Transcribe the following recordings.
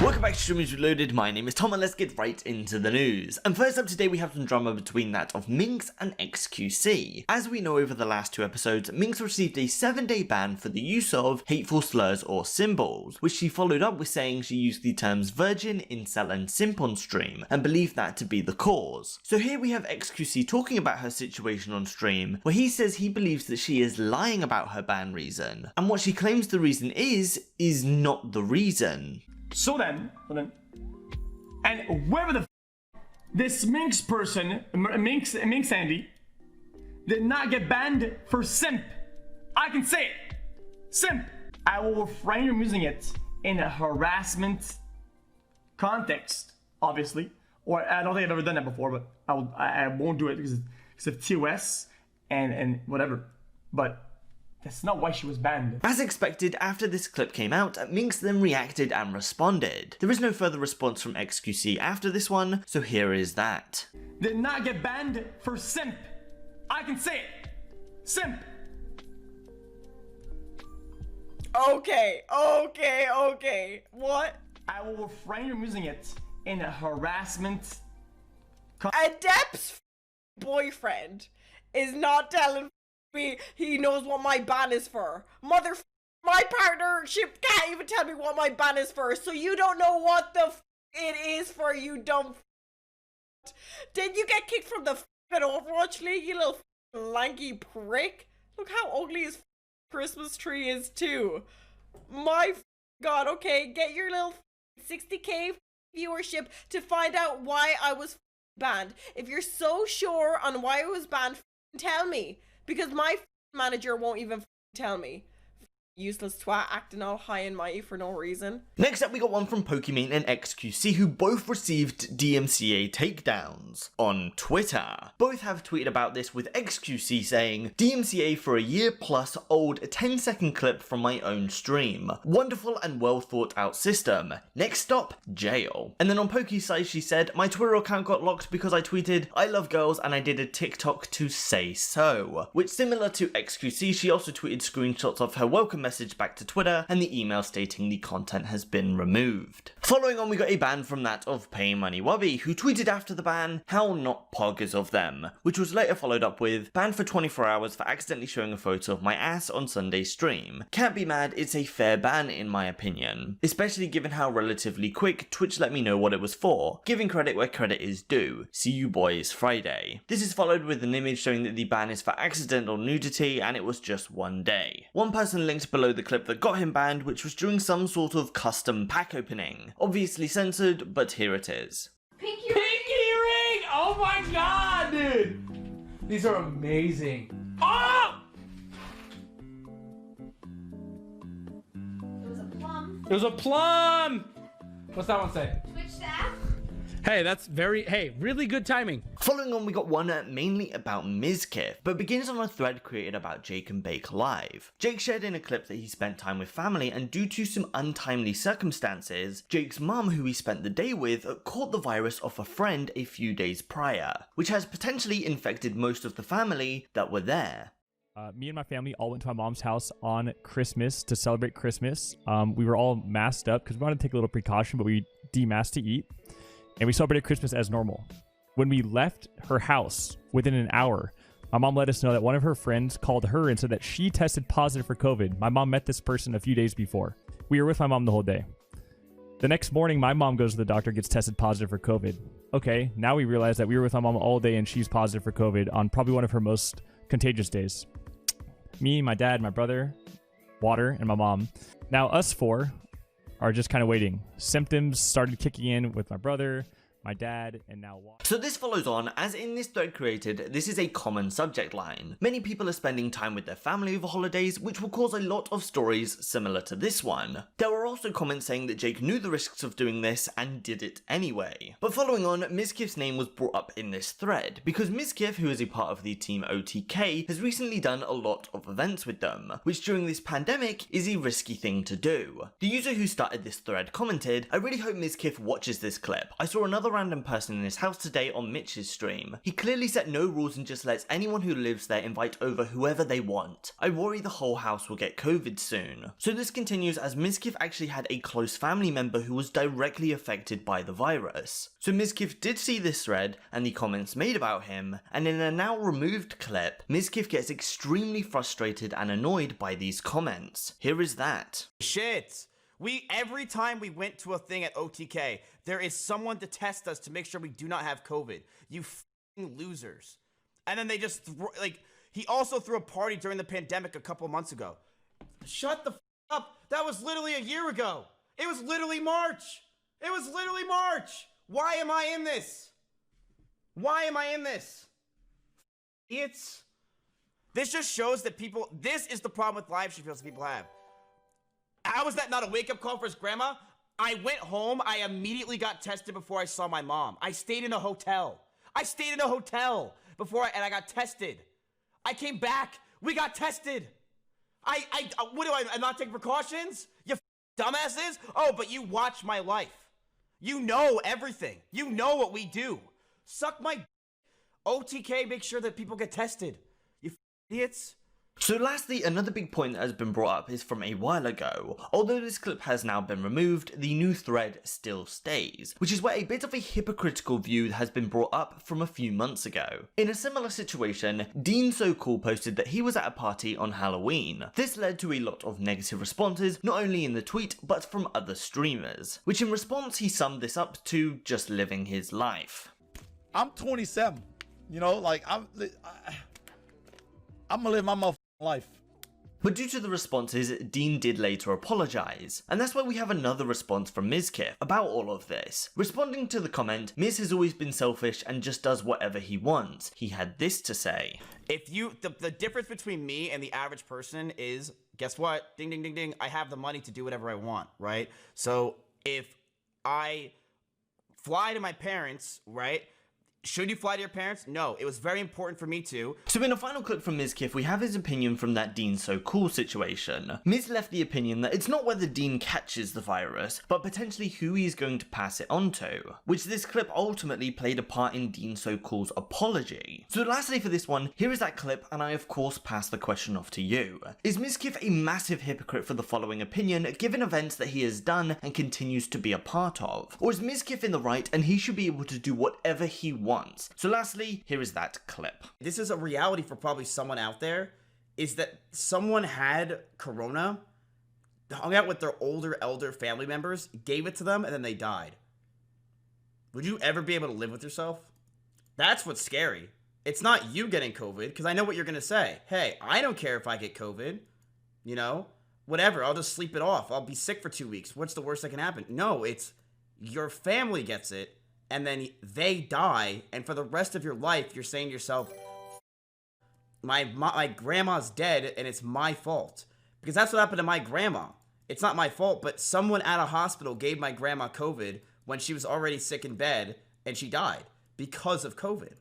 Welcome back to Streamers Reloaded, my name is Tom and let's get right into the news. And first up today we have some drama between that of Minx and xQc. As we know over the last two episodes, Minx received a 7-day ban for the use of hateful slurs or symbols, which she followed up with saying she used the terms virgin, incel and simp on stream, and believed that to be the cause. So here we have xQc talking about her situation on stream, where he says he believes that she is lying about her ban reason, and what she claims the reason is not the reason. So then, and whoever the this Minx person, Minx Andy, did not get banned for simp. I can say it, simp. I will refrain from using it in a harassment context, obviously. Or I don't think I've ever done that before, but I won't do it because of TOS and whatever. But that's not why she was banned. As expected, after this clip came out, Minx then reacted and responded. There is no further response from xQc after this one, so here is that. Did not get banned for simp. I can say it, simp. Okay. What? I will refrain from using it in a harassment. Adept's boyfriend is not telling me he knows what my ban is for. My partnership can't even tell me what my ban is for, so you don't know what the it is for, you dumb Did you get kicked from the Overwatch League, you little lanky prick? Look how ugly his Christmas tree is too. My god, okay, get your little 60k viewership to find out why I was banned. If you're so sure on why I was banned, tell me. Because my manager won't even tell me. Useless twat acting all high and mighty for no reason. Next up we got one from Pokimane and xQc, who both received DMCA takedowns on Twitter. Both have tweeted about this, with xQc saying, DMCA for a year plus old 10-second clip from my own stream. Wonderful and well thought out system. Next stop, jail. And then on Poki's side she said, my Twitter account got locked because I tweeted, I love girls and I did a TikTok to say so. Which, similar to xQc, she also tweeted screenshots of her welcome message back to Twitter and the email stating the content has been removed. Following on, we got a ban from that of PayMoneyWubby, who tweeted after the ban, how not poggers of them, which was later followed up with, banned for 24 hours for accidentally showing a photo of my ass on Sunday stream. Can't be mad, it's a fair ban in my opinion, especially given how relatively quick Twitch let me know what it was for, giving credit where credit is due. See you boys Friday. This is followed with an image showing that the ban is for accidental nudity and it was just one day. One person linked below the clip that got him banned, which was during some sort of custom pack opening. Obviously censored, but here it is. Pinky ring! Oh my god, dude! These are amazing. Oh! It was a plum. It was a plum! What's that one say? Twitch staff. Hey, that's really good timing. Following on, we got one mainly about Mizkif, but begins on a thread created about Jake and Bake Live. Jake shared in a clip that he spent time with family, and due to some untimely circumstances, Jake's mum, who he spent the day with, caught the virus off a friend a few days prior, which has potentially infected most of the family that were there. Me and my family all went to my mom's house on Christmas to celebrate Christmas. We were all masked up because we wanted to take a little precaution, but we demasked to eat. And we celebrated Christmas as normal. When we left her house, within an hour, my mom let us know that one of her friends called her and said that she tested positive for COVID. My mom met this person a few days before. We were with my mom the whole day. The next morning, my mom goes to the doctor, gets tested positive for COVID. Okay, now we realize that we were with my mom all day and she's positive for COVID on probably one of her most contagious days. Me, my dad, my brother, Water, and my mom. Now us four are just kind of waiting. Symptoms started kicking in with my brother, my dad, and now what? So this follows on, as in this thread created, this is a common subject line. Many people are spending time with their family over holidays, which will cause a lot of stories similar to this one. There were also comments saying that Jake knew the risks of doing this and did it anyway. But following on, Mizkif's name was brought up in this thread, because Mizkif, who is a part of the team OTK, has recently done a lot of events with them, which during this pandemic is a risky thing to do. The user who started this thread commented, I really hope Mizkif watches this clip. I saw another random person in his house today on Mitch's stream. He clearly set no rules and just lets anyone who lives there invite over whoever they want. I worry the whole house will get COVID soon. So this continues as Mizkif actually had a close family member who was directly affected by the virus. So Mizkif did see this thread and the comments made about him, and in a now removed clip, Mizkif gets extremely frustrated and annoyed by these comments. Here is that. Shit. Every time we went to a thing at OTK, there is someone to test us to make sure we do not have COVID. You f***ing losers. And then they just, he also threw a party during the pandemic a couple months ago. Shut the f*** up. That was literally a year ago. It was literally March. It was literally March. Why am I in this? Why am I in this? Idiots. This just shows that this is the problem with live streams people have. How is that not a wake-up call for his grandma? I went home, I immediately got tested before I saw my mom. I stayed in a hotel. Before I got tested. I came back, we got tested. What do I not take precautions? You dumbasses? Oh, but you watch my life. You know everything. You know what we do. Suck my OTK, make sure that people get tested. You idiots. So lastly, another big point that has been brought up is from a while ago. Although this clip has now been removed, the new thread still stays, which is where a bit of a hypocritical view has been brought up from a few months ago. In a similar situation, DeanSoCool posted that he was at a party on Halloween. This led to a lot of negative responses, not only in the tweet, but from other streamers, which in response he summed this up to just living his life. I'm 27, you know, like I'm gonna live my motherfucking life. But due to the responses, Dean did later apologise, and that's why we have another response from Mizkif about all of this. Responding to the comment, Miz has always been selfish and just does whatever he wants. He had this to say. The difference between me and the average person is, guess what? Ding, ding, ding, ding. I have the money to do whatever I want, right? So if I fly to my parents, right? Should you fly to your parents? No, it was very important for me to. So in a final clip from Mizkif, we have his opinion from that DeanSoCool situation. Miz left the opinion that it's not whether Dean catches the virus, but potentially who he's going to pass it on to, which this clip ultimately played a part in DeanSoCool's apology. So lastly for this one, here is that clip, and I of course pass the question off to you. Is Mizkif a massive hypocrite for the following opinion, given events that he has done and continues to be a part of? Or is Mizkif in the right and he should be able to do whatever he wants? So lastly, here is that clip. This is a reality for probably someone out there, is that someone had corona, hung out with their elder family members, gave it to them, and then they died. Would you ever be able to live with yourself? That's what's scary. It's not you getting COVID, because I know what you're going to say. Hey, I don't care if I get COVID. You know? Whatever, I'll just sleep it off. I'll be sick for 2 weeks. What's the worst that can happen? No, it's your family gets it, and then they die, and for the rest of your life, you're saying to yourself, my grandma's dead, and it's my fault. Because that's what happened to my grandma. It's not my fault, but someone at a hospital gave my grandma COVID when she was already sick in bed, and she died because of COVID.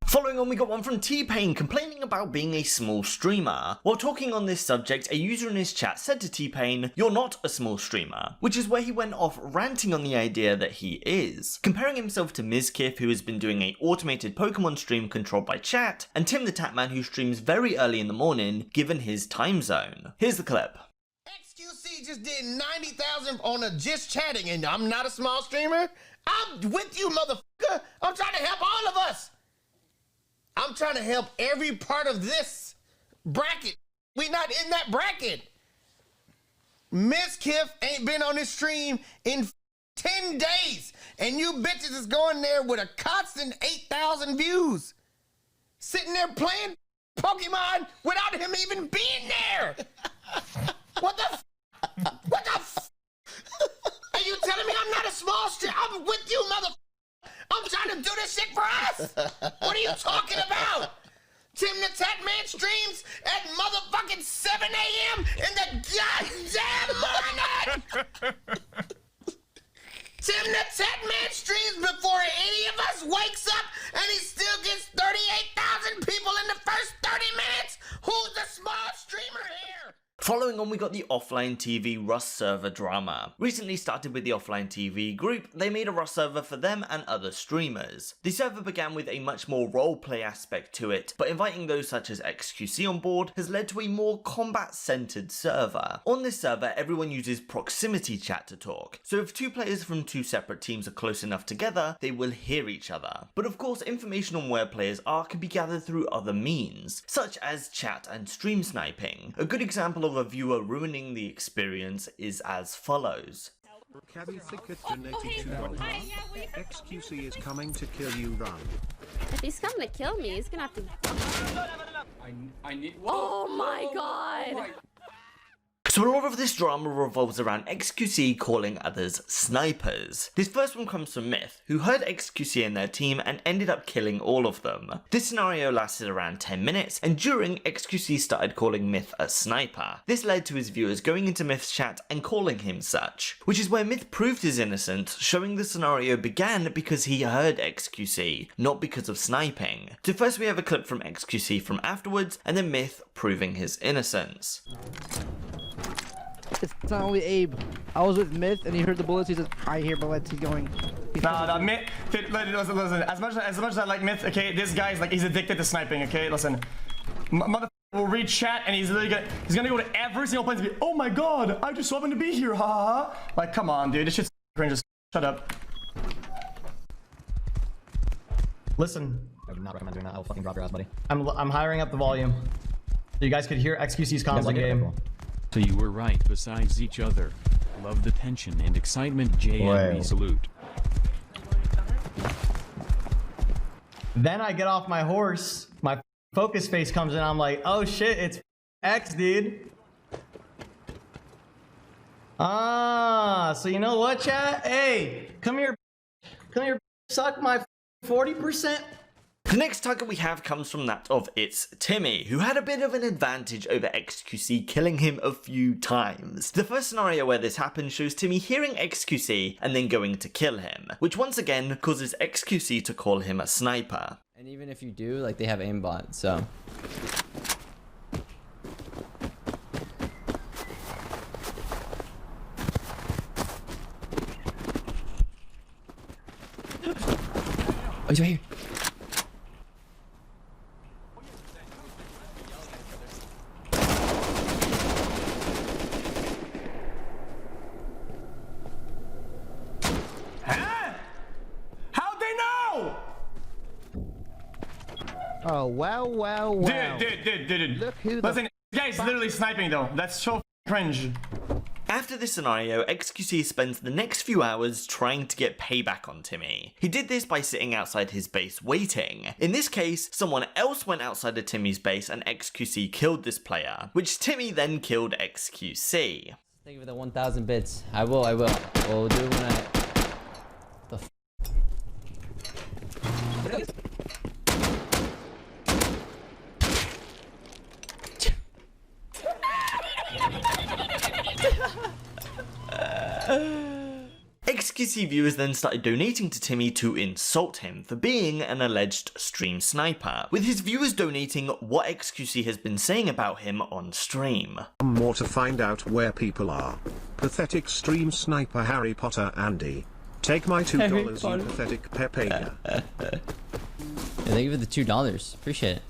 Following on, we got one from T-Pain complaining about being a small streamer. While talking on this subject, a user in his chat said to T-Pain, "You're not a small streamer," which is where he went off ranting on the idea that he is, comparing himself to Mizkif, who has been doing a automated Pokemon stream controlled by chat, and Tim the Tatman, who streams very early in the morning, given his time zone. Here's the clip. xQc just did 90,000 on a just chatting, and I'm not a small streamer. I'm with you, motherfucker. I'm trying to help all of us. I'm trying to help every part of this bracket. We not in that bracket. Mizkif ain't been on this stream in 10 days, and you bitches is going there with a constant 8,000 views. Sitting there playing Pokimane without him even being there. What the Are you telling me I'm not a small streamer? I'm with you, motherfucker. I'm trying to do this shit for us. What are you talking about? Tim the Tatman streams at motherfucking 7 a.m. in the goddamn morning. Tim the Tatman streams before any of us wakes up, and he still gets 38,000 people in the first 30 minutes. Who's the small streamer here? Following on, we got the OfflineTV Rust server drama. Recently started with the OfflineTV group, they made a Rust server for them and other streamers. The server began with a much more roleplay aspect to it, but inviting those such as xQc on board has led to a more combat-centered server. On this server, everyone uses proximity chat to talk, so if two players from two separate teams are close enough together, they will hear each other. But of course, information on where players are can be gathered through other means, such as chat and stream sniping. A good example of a viewer ruining the experience is as follows. Cabby Thicket donated $2. xQc is coming to kill you, run. If he's coming to kill me, he's gonna have to. I need. Oh my god! So a lot of this drama revolves around xQc calling others snipers. This first one comes from Myth, who heard xQc in their team and ended up killing all of them. This scenario lasted around 10 minutes, and during, xQc started calling Myth a sniper. This led to his viewers going into Myth's chat and calling him such, which is where Myth proved his innocence, showing the scenario began because he heard xQc, not because of sniping. So first we have a clip from xQc from afterwards, and then Myth proving his innocence. It's not only Abe. I was with Myth and he heard the bullets. He says, I hear bullets. He's going. Nah, Myth. Listen. As much as I like Myth, okay, this guy's like he's addicted to sniping. Okay, listen. Mother will read chat and he's literally gonna go to every single place and be, oh my god, I just happened to be here, haha. Like, come on, dude, this shit's cringe. Just shut up. Listen. I would not recommend doing that. I'll fucking drop your ass, buddy. I'm hiring up the volume so you guys could hear xQc's comms in game. So you were right besides each other. Love the tension and excitement, JMB salute. Then I get off my horse, my focus face comes in, I'm like, oh shit, it's X, dude. Ah, so you know what, chat? Hey, come here, suck my 40%. The next target we have comes from that of IitzTimmy, who had a bit of an advantage over xQc, killing him a few times. The first scenario where this happens shows Timmy hearing xQc and then going to kill him, which once again causes xQc to call him a sniper. And even if you do, like, they have aimbot, so. Oh, he's right here. Oh, wow. Dude. Look who Listen, this guy's literally sniping though. That's so cringe. After this scenario, xQc spends the next few hours trying to get payback on Timmy. He did this by sitting outside his base waiting. In this case, someone else went outside of Timmy's base and xQc killed this player, which Timmy then killed xQc. Thank you for the 1,000 bits. I will. We'll do it when I... The f xQc viewers then started donating to Timmy to insult him for being an alleged stream sniper, with his viewers donating what xQc has been saying about him on stream. More to find out where people are. Pathetic stream sniper Harry Potter Andy. Take my $2, you pathetic Pepe. Thank you for the $2. Appreciate it.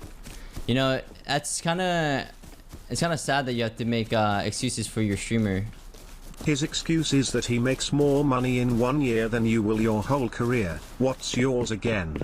You know, it's kind of sad that you have to make excuses for your streamer. His excuse is that he makes more money in 1 year than you will your whole career. What's yours again?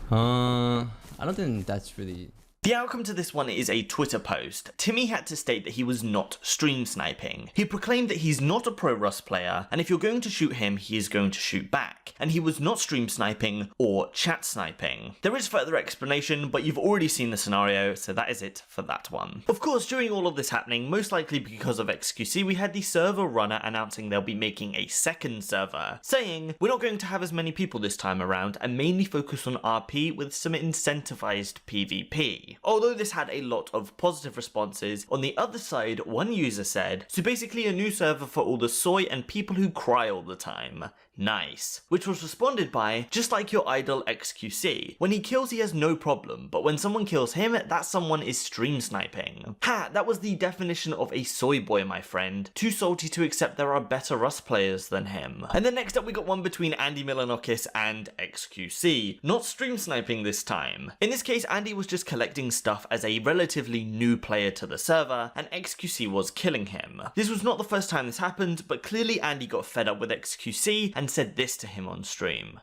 I don't think that's really... The outcome to this one is a Twitter post. Timmy had to state that he was not stream sniping. He proclaimed that he's not a pro Rust player, and if you're going to shoot him, he is going to shoot back. And he was not stream sniping or chat sniping. There is further explanation, but you've already seen the scenario, so that is it for that one. Of course, during all of this happening, most likely because of xQc, we had the server runner announcing they'll be making a second server, saying, we're not going to have as many people this time around, and mainly focus on RP with some incentivized PvP. Daddy. Although this had a lot of positive responses, on the other side, one user said, "So basically a new server for all the soy and people who cry all the time. Nice." Which was responded by, "Just like your idol xQc. When he kills he has no problem, but when someone kills him, that someone is stream sniping." Ha, that was the definition of a soy boy, my friend. Too salty to accept there are better Rust players than him. And then next up we got one between AndyMilonakis and xQc. Not stream sniping this time. In this case, Andy was just collecting stuff as a relatively new player to the server, and xQc was killing him. This was not the first time this happened, but clearly Andy got fed up with xQc and said this to him on stream.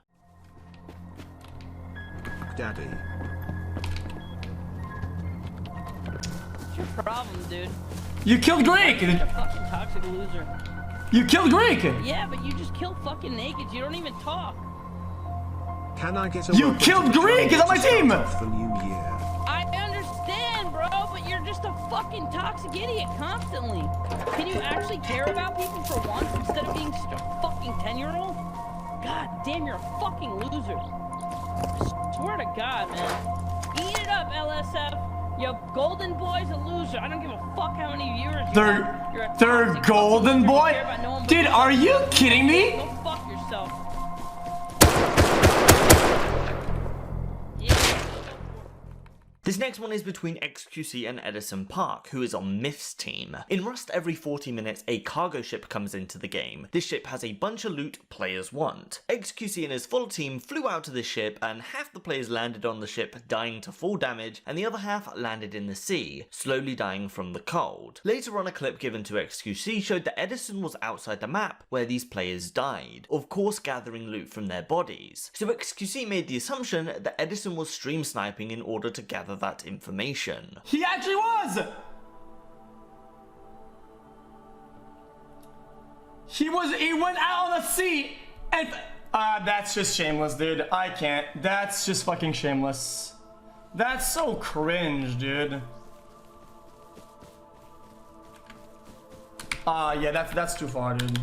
Daddy. What's your problem, dude? You killed Greek! You're a fucking toxic loser. You killed Greek! Yeah, but you just kill fucking naked. You don't even talk. Can I get a You killed Greek! He's on my team! The new year. I understand, bro, but you're just a fucking toxic idiot constantly. Can you actually care about people for once instead of being such a fucking 10-year-old? God damn, you're a fucking loser. I swear to God, man. Eat it up, LSF. Your golden boy's a loser. I don't give a fuck how many viewers you have. You're a Third toxic golden fucking boy? loser. You care about no one but Dude, you. are you kidding me? Go fuck yourself. This next one is between xQc and Eddison Park, who is on Myth's team. In Rust, every 40 minutes, a cargo ship comes into the game. This ship has a bunch of loot players want. xQc and his full team flew out to the ship, and half the players landed on the ship, dying to full damage, and the other half landed in the sea, slowly dying from the cold. Later on, a clip given to xQc showed that Eddison was outside the map where these players died, of course gathering loot from their bodies. So xQc made the assumption that Eddison was stream sniping in order to gather that information. He actually was! He went out on the sea and... that's just shameless, dude. I can't. That's just fucking shameless. That's so cringe, dude. Yeah, that's too far, dude.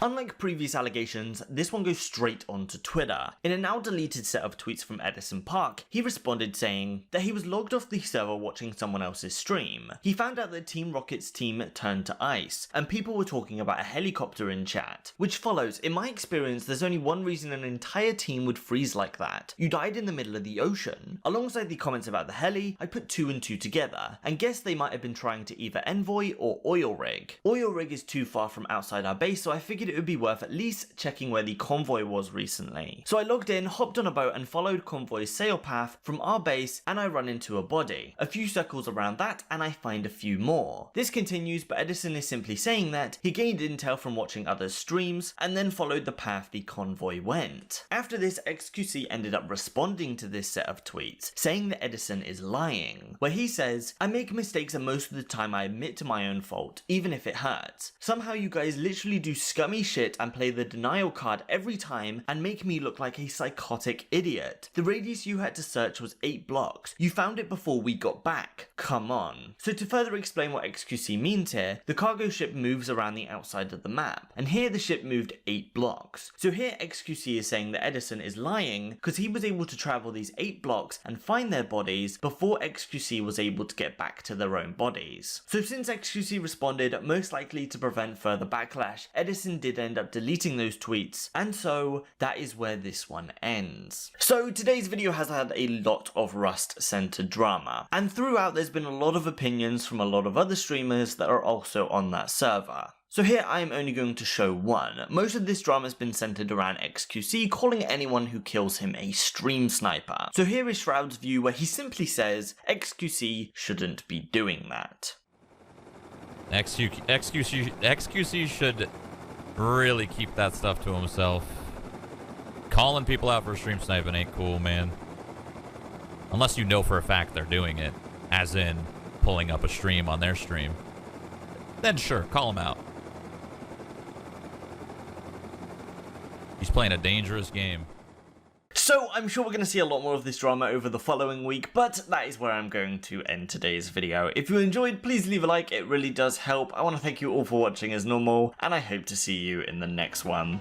Unlike previous allegations, this one goes straight onto Twitter. In a now deleted set of tweets from Eddison Park, he responded saying that he was logged off the server watching someone else's stream. He found out that Team Rocket's team turned to ice, and people were talking about a helicopter in chat. Which follows, in my experience, there's only one reason an entire team would freeze like that. You died in the middle of the ocean. Alongside the comments about the heli, I put 2 and 2 together, and guessed they might have been trying to either envoy or oil rig. Oil rig is too far from outside our base, so I figured it would be worth at least checking where the convoy was recently. So I logged in, hopped on a boat and followed convoy's sail path from our base, and I run into a body. A few circles around that and I find a few more. This continues, but Eddison is simply saying that he gained intel from watching others' streams and then followed the path the convoy went. After this, xQc ended up responding to this set of tweets, saying that Eddison is lying, where he says, "I make mistakes and most of the time I admit to my own fault, even if it hurts. Somehow you guys literally do scummy shit and play the denial card every time and make me look like a psychotic idiot. The radius you had to search was 8 blocks. You found it before we got back. Come on." So to further explain what xQc means here, the cargo ship moves around the outside of the map, and here the ship moved 8 blocks. So here xQc is saying that Eddison is lying because he was able to travel these 8 blocks and find their bodies before xQc was able to get back to their own bodies. So since xQc responded, most likely to prevent further backlash, Eddison did end up deleting those tweets, and so that is where this one ends. So today's video has had a lot of Rust-centered drama, and throughout there's been a lot of opinions from a lot of other streamers that are also on that server. So here I am only going to show one. Most of this drama has been centered around xQc calling anyone who kills him a stream sniper. So here is Shroud's view where he simply says xQc shouldn't be doing that. xQc should really keep that stuff to himself. Calling people out for stream sniping ain't cool, man. Unless you know for a fact they're doing it, as in pulling up a stream on their stream. Then sure, call them out. He's playing a dangerous game. So I'm sure we're going to see a lot more of this drama over the following week, but that is where I'm going to end today's video. If you enjoyed, please leave a like, it really does help. I want to thank you all for watching as normal, and I hope to see you in the next one.